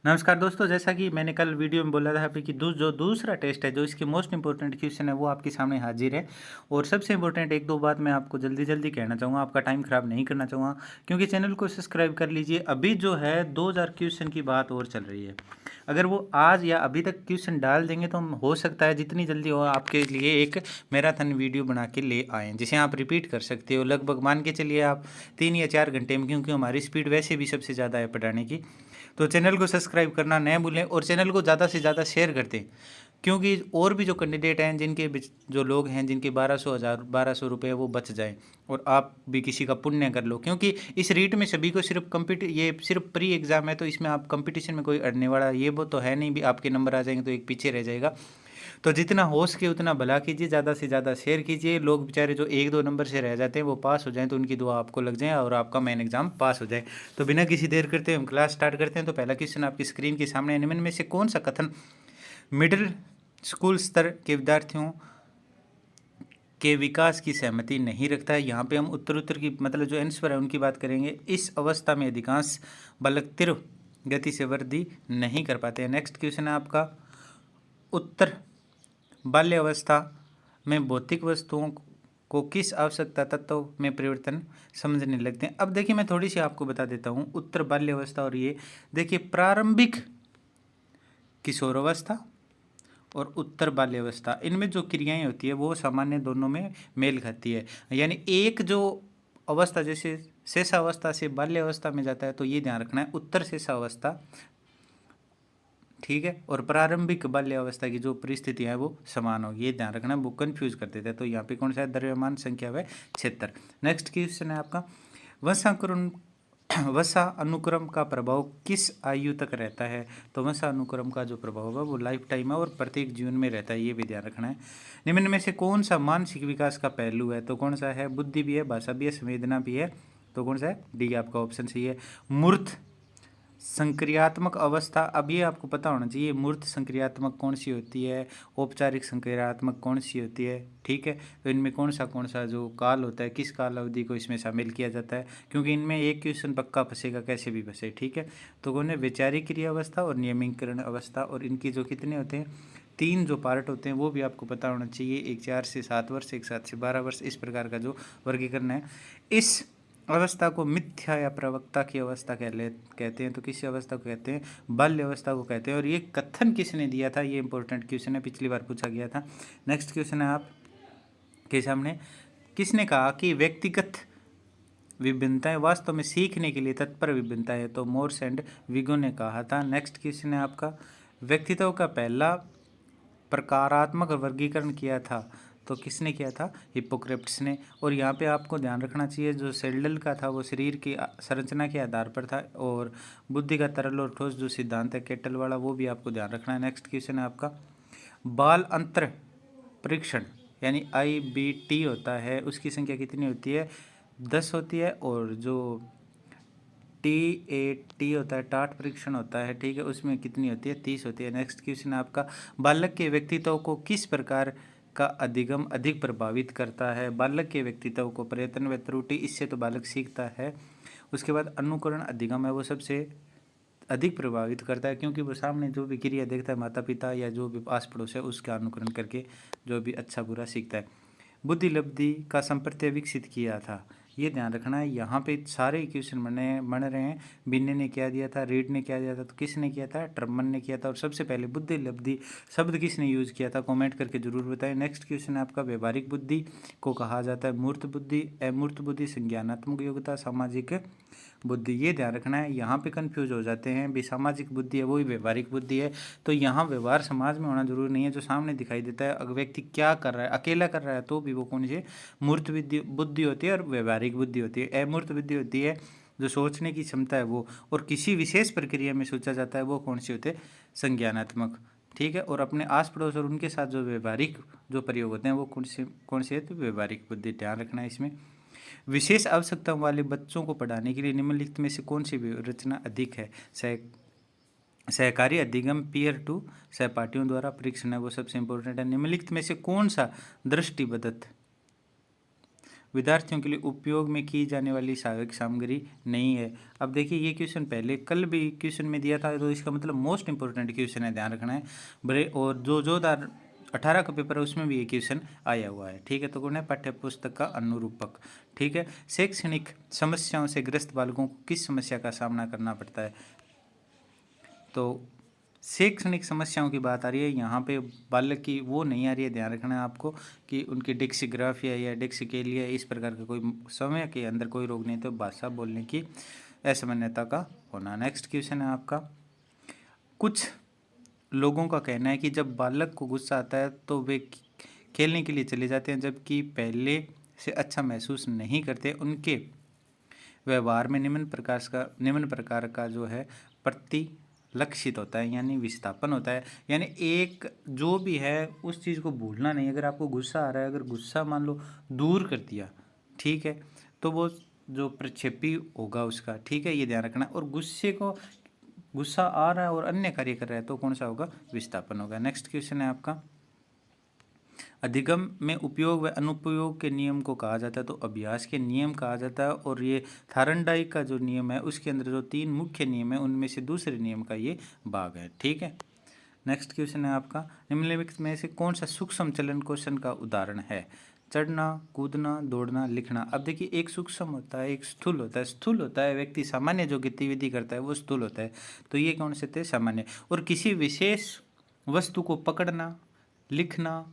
नमस्कार दोस्तों, जैसा कि मैंने कल वीडियो में बोला था अभी कि जो दूसरा टेस्ट है, जो इसके मोस्ट इंपॉर्टेंट क्वेश्चन है, वो आपके सामने हाजिर है। और सबसे इंपॉर्टेंट एक दो बात मैं आपको जल्दी जल्दी कहना चाहूँगा, आपका टाइम ख़राब नहीं करना चाहूँगा, क्योंकि चैनल को सब्सक्राइब कर लीजिए। अभी जो है 2000 क्वेश्चन की बात और चल रही है। अगर वो आज या अभी तक क्वेश्चन डाल देंगे तो हम हो सकता है जितनी जल्दी हो आपके लिए एक मैराथन वीडियो बना के ले आएँ, जिसे आप रिपीट कर सकते हो लगभग मान के चलिए आप 3 या 4 घंटे में, क्योंकि हमारी स्पीड वैसे भी सबसे ज़्यादा है पढ़ाने की। तो चैनल को सब्सक्राइब करना न भूलें और चैनल को ज़्यादा से ज़्यादा शेयर कर दें, क्योंकि और भी जो कैंडिडेट हैं, जो लोग हैं जिनके 1200 वो बच जाएं और आप भी किसी का पुण्य कर लो। क्योंकि इस रीट में सभी को ये सिर्फ प्री एग्ज़ाम है, तो इसमें आप कंपटीशन में कोई अड़ने वाला ये वो तो है नहीं, भी आपके नंबर आ जाएंगे तो एक पीछे रह जाएगा। तो जितना हो सके उतना भला कीजिए, ज़्यादा से ज़्यादा शेयर कीजिए। लोग बेचारे जो 1-2 नंबर से रह जाते हैं वो पास हो जाएं, तो उनकी दुआ आपको लग जाए और आपका मेन एग्जाम पास हो जाए। तो बिना किसी देर करते हम क्लास स्टार्ट करते हैं। तो पहला क्वेश्चन आपकी स्क्रीन के सामने है। निम्न में से कौन सा कथन मिडिल स्कूल स्तर के विद्यार्थियों के विकास की सहमति नहीं रखता है? यहाँ पे हम उत्तर की मतलब जो आंसर है उनकी बात करेंगे। इस अवस्था में अधिकांश बालक तीव्र गति से वृद्धि नहीं कर पाते हैं। नेक्स्ट क्वेश्चन है आपका, उत्तर बाल्यावस्था में भौतिक वस्तुओं को किस आवश्यकता तत्व में परिवर्तन समझने लगते हैं? अब देखिए, मैं थोड़ी सी आपको बता देता हूँ। उत्तर बाल्यावस्था और ये देखिए प्रारंभिक किशोरावस्था और उत्तर बाल्यावस्था, इनमें जो क्रियाएं होती है वो सामान्य दोनों में मेल खाती है। यानी एक जो अवस्था जैसे शेषावस्था से बाल्यावस्था में जाता है, तो ये ध्यान रखना है उत्तर शेषावस्था, ठीक है, और प्रारंभिक बाल्यावस्था की जो परिस्थितियां हैं वो समान हो, ये ध्यान रखना। वो कंफ्यूज कर देते हैं। तो यहाँ पे कौन सा है? द्रव्यमान संख्या व क्षेत्र। नेक्स्ट क्वेश्चन है आपका, वंशानुक्रम वसा अनुक्रम का प्रभाव किस आयु तक रहता है? तो वंशा अनुक्रम का जो प्रभाव है वो लाइफ टाइम है और प्रत्येक जीवन में रहता है, ये भी ध्यान रखना है। निम्न में से कौन सा मानसिक विकास का पहलू है? तो कौन सा है? बुद्धि भी है, भाषा भी है, संवेदना भी है। तो कौन सा है? डी आपका ऑप्शन सही है। मूर्त संक्रियात्मक अवस्था, अब ये आपको पता होना चाहिए मूर्त संक्रियात्मक कौन सी होती है, औपचारिक संक्रियात्मक कौन सी होती है, ठीक है। तो इनमें कौन सा जो काल होता है, किस काल अवधि को इसमें शामिल किया जाता है? क्योंकि इनमें एक क्वेश्चन पक्का फंसेगा, कैसे भी फंसे, ठीक है। तो कौन है? वैचारिक क्रिया अवस्था और नियमीकरण अवस्था। और इनकी जो कितने होते हैं, 3 जो पार्ट होते हैं, वो भी आपको पता होना चाहिए। एक 4 से 7 वर्ष, एक 7 से 12 वर्ष, इस प्रकार का जो वर्गीकरण है। इस अवस्था को मिथ्या या प्रवक्ता की अवस्था कहते हैं। तो किस अवस्था को कहते हैं? बाल्य अवस्था को कहते हैं। और ये कथन किसने दिया था? ये इंपॉर्टेंट क्वेश्चन है, पिछली बार पूछा गया था। नेक्स्ट क्वेश्चन है आपके सामने, किसने कहा कि व्यक्तिगत विभिन्नताएं वास्तव में सीखने के लिए तत्पर विभिन्नता है? तो मोर्स एंड विगो ने कहा था। नेक्स्ट क्वेश्चन है आपका, व्यक्तित्व का पहला प्रकारात्मक वर्गीकरण किया था? तो किसने किया था? हिप्पोक्रेट्स ने। और यहाँ पे आपको ध्यान रखना चाहिए, जो सेल्डल का था वो शरीर की संरचना के आधार पर था, और बुद्धि का तरल और ठोस जो सिद्धांत है केटल वाला, वो भी आपको ध्यान रखना है। नेक्स्ट क्वेश्चन है आपका, बाल अंतर परीक्षण यानी IBT होता है, उसकी संख्या कितनी होती है? 10 होती है। और जो TAT होता है, टाट परीक्षण होता है, ठीक है, उसमें कितनी होती है? 30 होती है। नेक्स्ट क्वेश्चन है आपका, बालक के व्यक्तित्व को किस प्रकार का अधिगम अधिक प्रभावित करता है? बालक के व्यक्तित्व को प्रयत्न व त्रुटि, इससे तो बालक सीखता है। उसके बाद अनुकरण अधिगम है, वो सबसे अधिक प्रभावित करता है, क्योंकि वो सामने जो भी क्रिया देखता है, माता पिता या जो भी आस पड़ोस है, उसका अनुकरण करके जो भी अच्छा बुरा सीखता है। बुद्धि लब्धि का संप्रत्यय विकसित किया था, ये ध्यान रखना है। यहाँ पे सारे क्वेश्चन बन रहे हैं। बिन्ने ने क्या दिया था? रीड ने क्या दिया था? तो किसने किया था? ट्रमन ने किया था। और सबसे पहले बुद्धि लब्धि शब्द किसने यूज किया था? कमेंट करके जरूर बताएं। नेक्स्ट क्वेश्चन है आपका, व्यवहारिक बुद्धि को कहा जाता है मूर्त बुद्धि, अमूर्त बुद्धि, संज्ञानात्मक योग्यता, सामाजिक बुद्धि, ये ध्यान रखना है। यहाँ पे कंफ्यूज हो जाते हैं, भी सामाजिक बुद्धि है वही व्यवहारिक बुद्धि है। तो यहाँ व्यवहार समाज में होना जरूरी नहीं है, जो सामने दिखाई देता है, अगर व्यक्ति क्या कर रहा है, अकेला कर रहा है, तो भी वो कौन सी मूर्त बुद्धि होती है, और व्यवहारिक बुद्धि होती है। अमूर्त बुद्धि होती है जो सोचने की क्षमता है वो, और किसी विशेष प्रक्रिया में सोचा जाता है, वो कौन सी होते हैं? संज्ञानात्मक, ठीक है। और अपने आस पड़ोस और उनके साथ जो व्यवहारिक जो प्रयोग होते हैं, वो कौन से है? तो व्यवहारिक बुद्धि, ध्यान रखना है इसमें। विशेष आवश्यकताओं वाले बच्चों को पढ़ाने के लिए निम्नलिखित में से कौन सी रचना अधिक है? सहकारी अधिगम, पीयर टू सहपाठियों द्वारा परीक्षण है, वो सबसे इंपॉर्टेंट है। निम्नलिखित में से कौन सा दृष्टिबद्ध विद्यार्थियों के लिए उपयोग में की जाने वाली सहायक सामग्री नहीं है। अब देखिए ये क्वेश्चन पहले कल भी क्वेश्चन में दिया था, तो इसका मतलब मोस्ट इंपॉर्टेंट क्वेश्चन है, ध्यान रखना है। बड़े और जो 2018 का पेपर है उसमें भी ये क्वेश्चन आया हुआ है, ठीक है। तो कौन है, पाठ्य पुस्तक का अनुरूपक, ठीक है। शैक्षणिक समस्याओं से ग्रस्त बालकों को किस समस्या का सामना करना पड़ता है? तो शैक्षणिक समस्याओं की बात आ रही है यहाँ पे, बालक की वो नहीं आ रही है। ध्यान रखना है आपको कि उनकी डिक्सिग्राफिया या डिक्सिकेलिया इस प्रकार का कोई समय के अंदर कोई रोग नहीं, तो भाषा बोलने की असामान्यता का होना। नेक्स्ट क्वेश्चन है आपका, कुछ लोगों का कहना है कि जब बालक को गुस्सा आता है तो वे खेलने के लिए चले जाते हैं, जबकि पहले से अच्छा महसूस नहीं करते। उनके व्यवहार में निम्न प्रकार का जो है प्रतिलक्षित होता है, यानी विस्थापन होता है। यानी एक जो भी है उस चीज़ को भूलना नहीं। अगर आपको गुस्सा आ रहा है, अगर गुस्सा मान लो दूर कर दिया, ठीक है, तो वो जो प्रक्षेपी होगा उसका, ठीक है, ये ध्यान रखना। और गुस्सा आ रहा है और अन्य कार्य कर रहा है तो कौन सा होगा, विस्थापन होगा। नेक्स्ट क्वेश्चन है आपका, अधिगम में उपयोग व अनुपयोग के नियम को कहा जाता है, तो अभ्यास के नियम कहा जाता है। और ये थारनडाइक का जो नियम है उसके अंदर जो 3 मुख्य नियम है उनमें से दूसरे नियम का ये भाग है, ठीक है। नेक्स्ट क्वेश्चन है आपका, निम्नलिखित में से कौन सा सूक्ष्म चलन क्वेश्चन का उदाहरण है? चढ़ना, कूदना, दौड़ना, लिखना। अब देखिए एक सूक्ष्म होता है, एक स्थूल होता है। स्थूल होता है व्यक्ति सामान्य जो गतिविधि करता है वो स्थूल होता है, तो ये कौन से थे, सामान्य। और किसी विशेष वस्तु को पकड़ना, लिखना,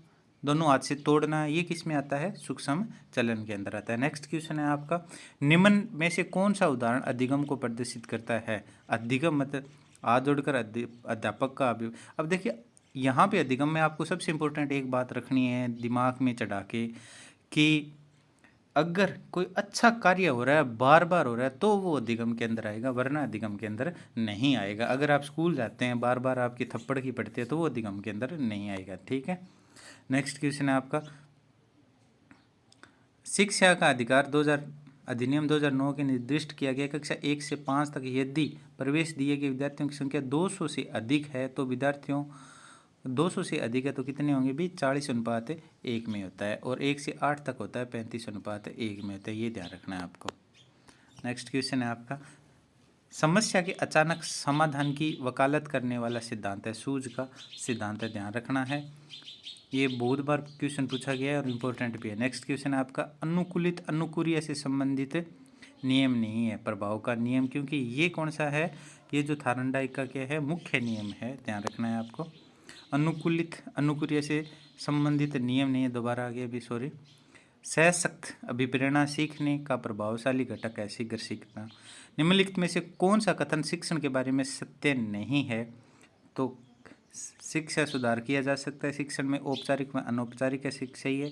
दोनों हाथ से तोड़ना, ये किस में आता है, सूक्ष्म चलन के अंदर आता है। नेक्स्ट क्वेश्चन है आपका, निम्न में से कौन सा उदाहरण अधिगम को प्रदर्शित करता है? अधिगम मतलब हाथ जोड़कर अध्यापक का अब देखिए यहाँ पे अधिगम में आपको सबसे इम्पोर्टेंट एक बात रखनी है दिमाग में चढ़ा के, कि अगर कोई अच्छा कार्य हो रहा है, बार बार हो रहा है, तो वो अधिगम के अंदर आएगा, वरना अधिगम के अंदर नहीं आएगा। अगर आप स्कूल जाते हैं, बार बार आपकी थप्पड़ की पड़ती है, तो वो अधिगम के अंदर नहीं आएगा, ठीक है। नेक्स्ट क्वेश्चन है आपका, शिक्षा का अधिकार 2000 अधिनियम 2009 के निर्दिष्ट किया गया कक्षा 1 से 5 तक यदि प्रवेश दिए गए विद्यार्थियों की संख्या 200 से अधिक है, तो विद्यार्थियों 200 से अधिक है तो कितने होंगे भी, 40:1 में होता है। और 1 से 8 तक होता है 35:1 में होता है, ये ध्यान रखना है आपको। नेक्स्ट क्वेश्चन है आपका, समस्या के अचानक समाधान की वकालत करने वाला सिद्धांत है, सूझ का सिद्धांत है, ध्यान रखना है। ये बहुत बार क्वेश्चन पूछा गया है और इम्पोर्टेंट भी है। नेक्स्ट क्वेश्चन है आपका, अनुकूलित अनुकूर्य से संबंधित नियम नहीं है, प्रभाव का नियम, क्योंकि ये कौन सा है, ये जो थारनडाइक का क्या है, मुख्य नियम है, ध्यान रखना है आपको। अनुकूलित अनुकूर्य से संबंधित नियम नहीं है, दोबारा आ गया अभी, सॉरी। सशक्त अभिप्रेरणा सीखने का प्रभावशाली घटक है, शीघ्र सीखना। निम्नलिखित में से कौन सा कथन शिक्षण के बारे में सत्य नहीं है? तो शिक्षा सुधार किया जा सकता है शिक्षण में, औपचारिक में अनौपचारिक है, सही है।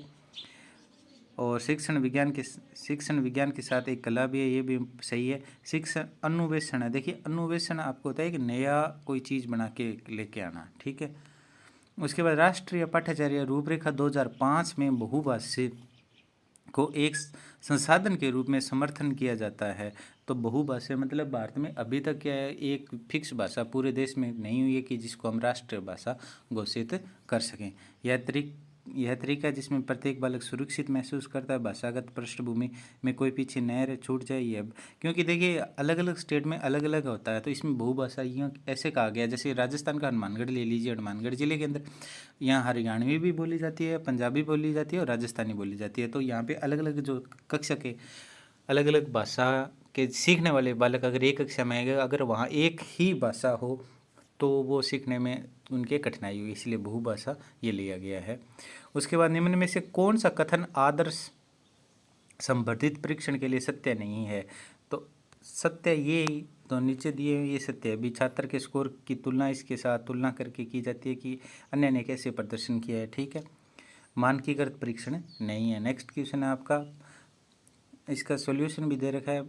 और शिक्षण विज्ञान के साथ एक कला भी है, ये भी सही है। शिक्षण अन्वेषण है, देखिए अन्वेषण आपको होता है कि नया कोई चीज़ बना के लेके आना, ठीक है। उसके बाद राष्ट्रीय पाठ्यचर्या रूपरेखा 2005 में बहुभाषी को एक संसाधन के रूप में समर्थन किया जाता है। तो बहुभाषा मतलब भारत में अभी तक क्या है, एक फिक्स भाषा पूरे देश में नहीं हुई है कि जिसको हम राष्ट्रीय भाषा घोषित कर सकें। यह तरीका जिसमें प्रत्येक बालक सुरक्षित महसूस करता है, भाषागत पृष्ठभूमि में कोई पीछे न रहे, छूट जाए, ये क्योंकि देखिए अलग अलग स्टेट में अलग अलग होता है, तो इसमें बहुभाषाइयों ऐसे कहा गया। जैसे राजस्थान का हनुमानगढ़ ले लीजिए, हनुमानगढ़ जिले के अंदर यहाँ हरियाणवी भी बोली जाती है, पंजाबी बोली जाती है और राजस्थानी बोली जाती है। तो यहाँ पे अलग अलग जो कक्षा के अलग अलग भाषा के सीखने वाले बालक अगर एक कक्षा में आएगा, अगर वहाँ एक ही भाषा हो तो वो सीखने में उनके कठिनाई हुई, इसलिए बहुभाषा ये लिया गया है। उसके बाद निम्न में से कौन सा कथन आदर्श संवर्धित परीक्षण के लिए सत्य नहीं है? तो सत्य ये तो नीचे दिए ये सत्य है भी, छात्र के स्कोर की तुलना इसके साथ तुलना करके की जाती है कि अन्य ने कैसे प्रदर्शन किया है, ठीक है। मानकीकृत परीक्षण नहीं है। नेक्स्ट क्वेश्चन है आपका, इसका सॉल्यूशन भी दे रखा है।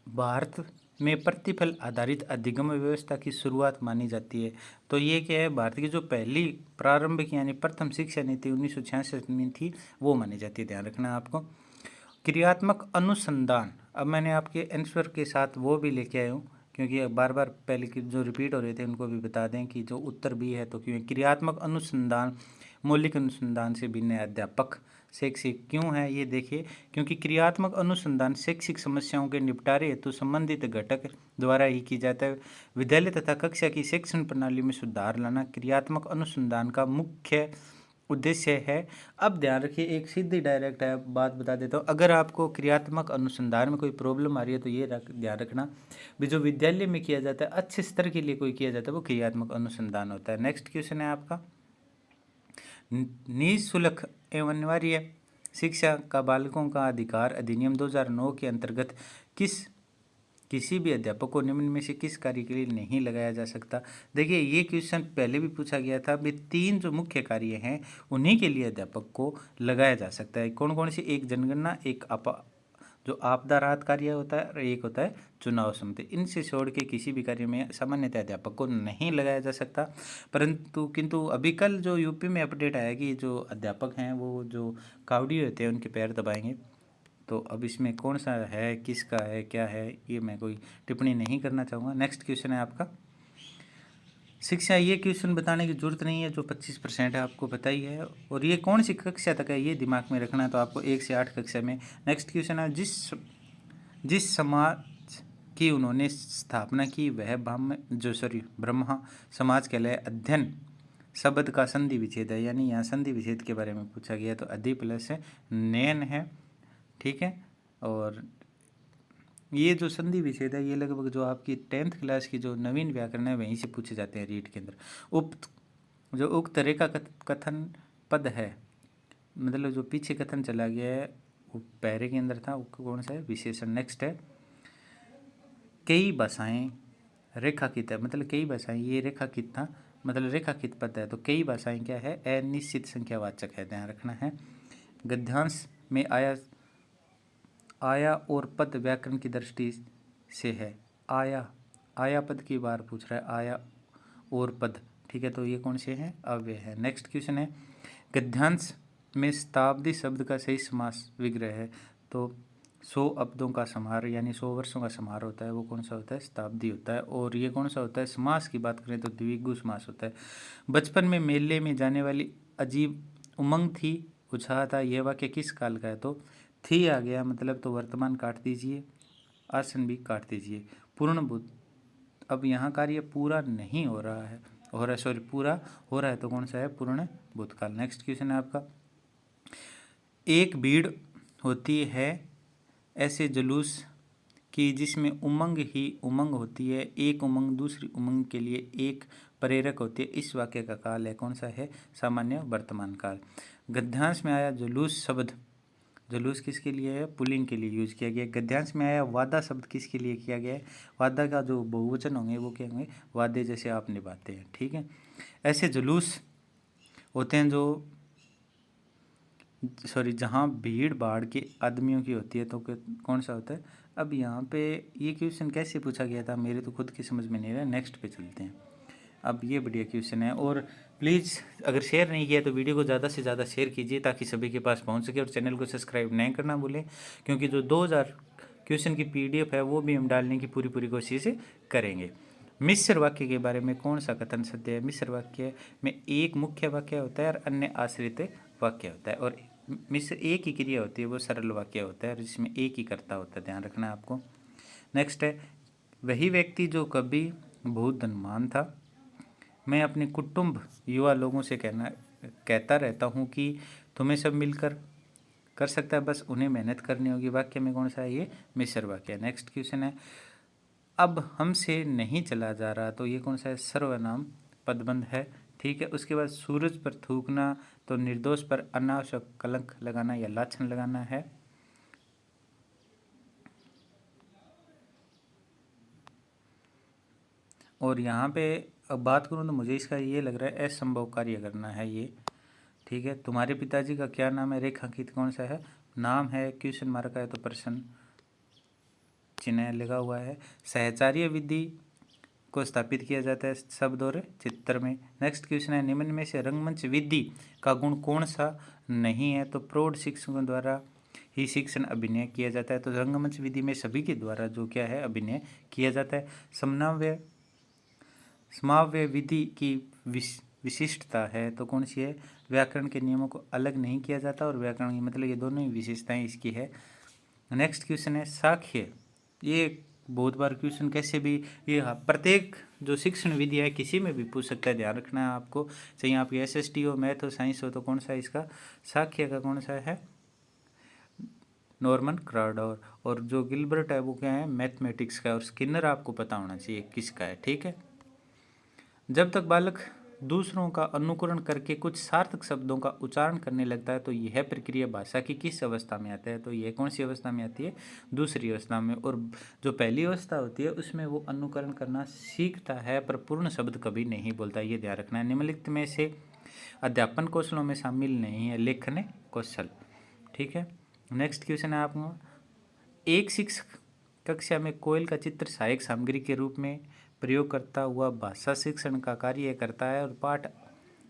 भारत में प्रतिफल आधारित अधिगम व्यवस्था की शुरुआत मानी जाती है। तो ये क्या है, भारत की जो पहली प्रारंभिक यानी प्रथम शिक्षा नीति 1966 में थी, वो मानी जाती है, ध्यान रखना है आपको। क्रियात्मक अनुसंधान, अब मैंने आपके आंसर के साथ वो भी लेके आया हूँ, क्योंकि बार बार पहले की जो रिपीट हो रहे थे उनको भी बता दें कि जो उत्तर भी है, तो क्योंकि क्रियात्मक अनुसंधान मौलिक अनुसंधान से भिन्न है, अध्यापक शैक्षिक क्यों है ये देखिए, क्योंकि क्रियात्मक अनुसंधान शैक्षिक समस्याओं के निपटारे हेतु संबंधित घटक द्वारा ही की जाता है। विद्यालय तथा कक्षा की शिक्षण प्रणाली में सुधार लाना क्रियात्मक अनुसंधान का मुख्य उद्देश्य है। अब ध्यान रखिए, एक सीधी डायरेक्ट है, बात बता देता हूँ। अगर आपको क्रियात्मक अनुसंधान में कोई प्रॉब्लम आ रही है तो ये ध्यान रखना भी, जो विद्यालय में किया जाता है अच्छे स्तर के लिए कोई किया जाता है वो क्रियात्मक अनुसंधान होता है। नेक्स्ट क्वेश्चन है आपका, निःशुल्क एवं अनिवार्य शिक्षा का बालकों का अधिकार अधिनियम 2009 के अंतर्गत किसी भी अध्यापक को निम्न में से किस कार्य के लिए नहीं लगाया जा सकता। देखिए ये क्वेश्चन पहले भी पूछा गया था। भी 3 जो मुख्य कार्य हैं उन्हीं के लिए अध्यापक को लगाया जा सकता है। कौन कौन सी? एक जनगणना, एक जो आपदा राहत कार्य होता है, और एक होता है चुनाव समिति। इनसे छोड़ के किसी भी कार्य में सामान्यतः अध्यापक को नहीं लगाया जा सकता। किंतु अभी कल जो यूपी में अपडेट आया कि जो अध्यापक हैं वो जो कावड़ी होते हैं उनके पैर दबाएंगे। तो अब इसमें कौन सा है, किसका है, क्या है, ये मैं कोई टिप्पणी नहीं करना चाहूँगा। नेक्स्ट क्वेश्चन है आपका, शिक्षा। ये क्वेश्चन बताने की जरूरत नहीं है, जो 25% है आपको पता ही है। और ये कौन सी कक्षा तक है ये दिमाग में रखना है, तो आपको 1 से 8 कक्षा में। नेक्स्ट क्वेश्चन है, जिस समाज की उन्होंने स्थापना की वह ब्रह्मा समाज के लिए अध्ययन शब्द का संधि विच्छेद है। यानी यहाँ संधि विच्छेद के बारे में पूछा गया, तो अधि प्लस नैन है, ठीक है। और ये जो संधि विच्छेद है ये लगभग जो आपकी 10th क्लास की जो नवीन व्याकरण है वहीं से पूछे जाते हैं रीट के अंदर। उक्त रेखा कथन पद है, मतलब जो पीछे कथन चला गया है वो पहरे के अंदर था, वो कौन सा है? विशेषण। नेक्स्ट है, कई भाषाएं रेखाकित है, मतलब कई भाषाएं, ये रेखाकित था मतलब रेखाकित पद है, तो कई भाषाएं क्या है? अनिश्चित संख्यावाचक है, ध्यान रखना है। गद्यांश में आया और पद व्याकरण की दृष्टि से है। आया पद की बार पूछ रहा है, आया और पद, ठीक है, तो ये कौन से हैं? अव्यय है। नेक्स्ट क्वेश्चन है, गद्यांश में शताब्दी शब्द का सही समास विग्रह है, तो 100 अब्दों का समाहार यानी 100 वर्षों का समाहार होता है, वो कौन सा होता है? शताब्दी होता है। और ये कौन सा होता है? समास की बात करें तो द्विगु समास होता है। बचपन में मेले में जाने वाली अजीब उमंग थी, उत्साह था, यह वाक्य किस काल का है? तो थी आ गया, मतलब तो वर्तमान काट दीजिए, आसन भी काट दीजिए। पूर्ण बुद्ध, अब यहाँ कार्य पूरा नहीं हो रहा है, पूरा हो रहा है, तो कौन सा है? पूर्ण भूतकाल। नेक्स्ट क्वेश्चन है आपका, एक भीड़ होती है ऐसे जुलूस की जिसमें उमंग ही उमंग होती है, एक उमंग दूसरी उमंग के लिए एक प्रेरक होती है, इस वाक्य का काल है कौन सा है? सामान्य वर्तमान काल। गद्यांश में आया जुलूस शब्द, जुलूस किसके लिए है? पुल्लिंग के लिए यूज किया गया। गद्यांश में आया वादा शब्द किसके लिए किया गया है? वादा का जो बहुवचन होंगे वो क्या होंगे? वादे जैसे आप निभाते हैं, ठीक है। ऐसे जुलूस होते हैं जहाँ भीड़ भाड़ के आदमियों की होती है, तो कौन सा होता है? अब यहाँ पे ये क्वेश्चन कैसे पूछा गया था, मेरे तो खुद की समझ में नहीं रहा। नेक्स्ट पे चलते हैं। अब ये बढ़िया क्वेश्चन है, और प्लीज़ अगर शेयर नहीं किया तो वीडियो को ज़्यादा से ज़्यादा शेयर कीजिए ताकि सभी के पास पहुंच सके, और चैनल को सब्सक्राइब नहीं करना भूलें, क्योंकि जो 2000 क्वेश्चन की PDF है वो भी हम डालने की पूरी कोशिश करेंगे। मिश्र वाक्य के बारे में कौन सा कथन सत्य है? मिश्र वाक्य में एक मुख्य वाक्य होता है और अन्य आश्रित वाक्य होता है, और मिश्र एक ही क्रिया होती है, वो सरल वाक्य होता है जिसमें एक ही कर्ता होता है, ध्यान रखना है आपको। नेक्स्ट है, वही व्यक्ति जो कभी बहुत धनवान था, मैं अपने कुटुंब युवा लोगों से कहता रहता हूँ कि तुम्हें सब मिलकर कर सकता है, बस उन्हें मेहनत करनी होगी। वाक्य में कौन सा है? ये मिश्र वाक्य। नेक्स्ट क्वेश्चन है, अब हमसे नहीं चला जा रहा, तो ये कौन सा है? सर्वनाम पदबंध है, ठीक है। उसके बाद सूरज पर थूकना, तो निर्दोष पर अनावश्यक कलंक लगाना या लाछन लगाना है। और यहाँ पे अब बात करूँ तो मुझे इसका ये लग रहा है असंभव कार्य करना है ये, ठीक है। तुम्हारे पिताजी का क्या नाम है? रेखांकित कौन सा है? नाम है, क्वेश्चन मार्क है तो प्रश्न चिन्ह लगा हुआ है। सहचार्य विधि को स्थापित किया जाता है शब्द और चित्र में। नेक्स्ट क्वेश्चन है, निम्न में से रंगमंच विधि का गुण कौन सा नहीं है? तो प्रौढ़ शिक्षकों द्वारा ही शिक्षण अभिनय किया जाता है, तो रंगमंच विधि में सभी के द्वारा जो क्या है? अभिनय किया जाता है। समाव्य विधि की विशिष्टता है तो कौन सी है? व्याकरण के नियमों को अलग नहीं किया जाता और व्याकरण की मतलब ये दोनों ही विशेषताएं इसकी है। नेक्स्ट क्वेश्चन है साक्ष्य। ये बहुत बार क्वेश्चन कैसे भी ये प्रत्येक जो शिक्षण विधि है किसी में भी पूछ सकता है, ध्यान रखना है आपको, चाहे आपकी एसएसटी हो, मैथ हो, साइंस हो, तो कौन सा इसका साक्ष्य का कौन सा है? नॉर्मन क्रॉडॉर। और जो गिलबर्ट है वो क्या है? मैथमेटिक्स का। और स्किनर आपको पता होना चाहिए किसका है, ठीक है। जब तक बालक दूसरों का अनुकरण करके कुछ सार्थक शब्दों का उच्चारण करने लगता है तो यह प्रक्रिया भाषा की किस अवस्था में आता है? तो यह कौन सी अवस्था में आती है? दूसरी अवस्था में। और जो पहली अवस्था होती है उसमें वो अनुकरण करना सीखता है पर पूर्ण शब्द कभी नहीं बोलता, ये ध्यान रखना है। निम्नलिखित में से अध्यापन कौशलों में शामिल नहीं है लेखन कौशल, ठीक है। नेक्स्ट क्वेश्चन है आपको, एक शिक्षक कक्षा में कोयल का चित्र सहायक सामग्री के रूप में प्रयोग करता हुआ भाषा शिक्षण का कार्य करता है और पाठ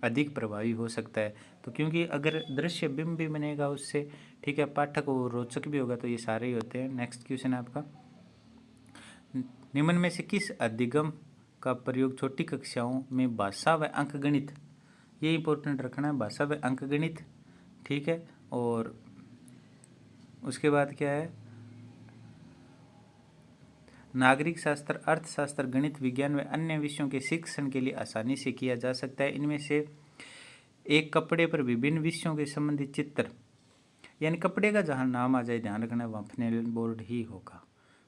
अधिक प्रभावी हो सकता है। तो क्योंकि अगर दृश्य बिंब भी बनेगा उससे, ठीक है, पाठक को रोचक भी होगा, तो ये सारे ही होते हैं। नेक्स्ट क्वेश्चन है आपका, निम्न में से किस अधिगम का प्रयोग छोटी कक्षाओं में भाषा व अंकगणित, ये इंपॉर्टेंट रखना है, भाषा व अंकगणित, ठीक है। और उसके बाद क्या है, नागरिक शास्त्र, अर्थशास्त्र, गणित, विज्ञान व अन्य विषयों के शिक्षण के लिए आसानी से किया जा सकता है। इनमें से एक कपड़े पर विभिन्न विषयों के संबंधित चित्र, यानी कपड़े का जहाँ नाम आ जाए ध्यान रखना वहाँ फेनेलन बोर्ड ही होगा।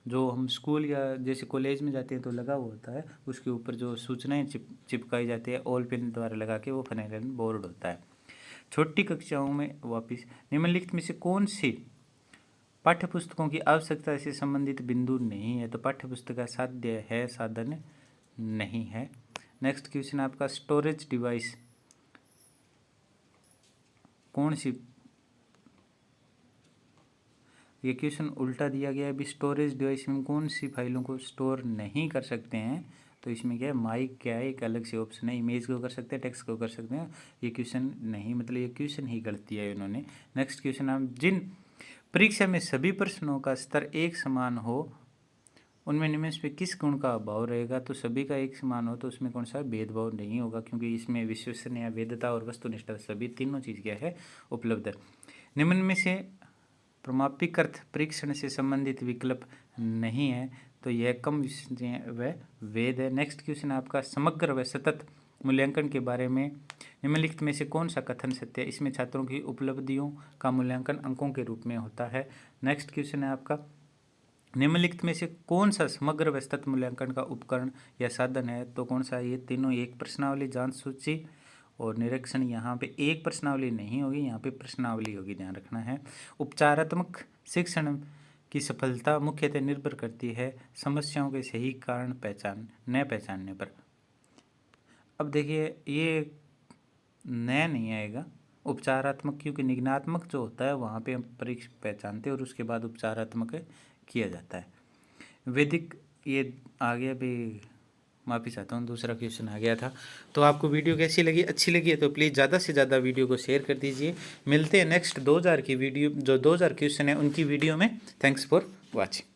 जो हम स्कूल या जैसे कॉलेज में जाते हैं तो लगा हुआ होता है, उसके ऊपर जो सूचनाएं चिपकाई जाती है ऑल पेन द्वारा लगा के, वो फेनेलन बोर्ड होता है। छोटी कक्षाओं में वापिस, निम्नलिखित में से कौन सी पाठ्य पुस्तकों की आवश्यकता से संबंधित बिंदु नहीं है? तो पाठ्य पुस्तक का साध्य है, साधन नहीं है। नेक्स्ट क्वेश्चन आपका, स्टोरेज डिवाइस कौन सी, ये क्वेश्चन उल्टा दिया गया है। अभी स्टोरेज डिवाइस में कौन सी फाइलों को स्टोर नहीं कर सकते हैं? तो इसमें क्या है, माइक क्या है, एक अलग से ऑप्शन है। इमेज को कर सकते हैं, टेक्स्ट को कर सकते हैं, ये क्वेश्चन नहीं, मतलब ये क्वेश्चन ही गलती है इन्होंने। नेक्स्ट क्वेश्चन, हम जिन परीक्षा में सभी प्रश्नों का स्तर एक समान हो उनमें निम्न में किस गुण का अभाव रहेगा? तो सभी का एक समान हो तो उसमें कौन सा भेदभाव नहीं होगा, क्योंकि इसमें विश्वसनीय, वेदता और वस्तुनिष्ठता सभी तीनों चीज़ क्या है, उपलब्ध है। निम्न में से प्रमापिकृत परीक्षण से संबंधित विकल्प नहीं है, तो यह कम व वेद है। नेक्स्ट क्वेश्चन आपका, समग्र व सतत मूल्यांकन के बारे में निम्नलिखित में से कौन सा कथन सत्य है? इसमें छात्रों की उपलब्धियों का मूल्यांकन अंकों के रूप में होता है। नेक्स्ट क्वेश्चन है आपका, निम्नलिखित में से कौन सा समग्र व सतत मूल्यांकन का उपकरण या साधन है? तो कौन सा? ये तीनों, एक प्रश्नावली, जांच सूची और निरीक्षण। यहाँ पे एक प्रश्नावली नहीं होगी, यहाँ पे प्रश्नावली होगी, ध्यान रखना है। उपचारात्मक शिक्षण की सफलता मुख्यतः निर्भर करती है समस्याओं के सही कारण न पहचानने पर। अब देखिए, ये नया नहीं आएगा उपचारात्मक, क्योंकि निगनात्मक जो होता है वहाँ पे हम परीक्षा पहचानते हैं और उसके बाद उपचारात्मक किया जाता है। वैदिक ये आ गया, भी माफ़ी चाहता हूँ, दूसरा क्वेश्चन आ गया था। तो आपको वीडियो कैसी लगी? अच्छी लगी है तो प्लीज़ ज़्यादा से ज़्यादा वीडियो को शेयर कर दीजिए। मिलते हैं नेक्स्ट 2000 की वीडियो, जो 2000 क्वेश्चन है उनकी वीडियो में। Thanks for watching.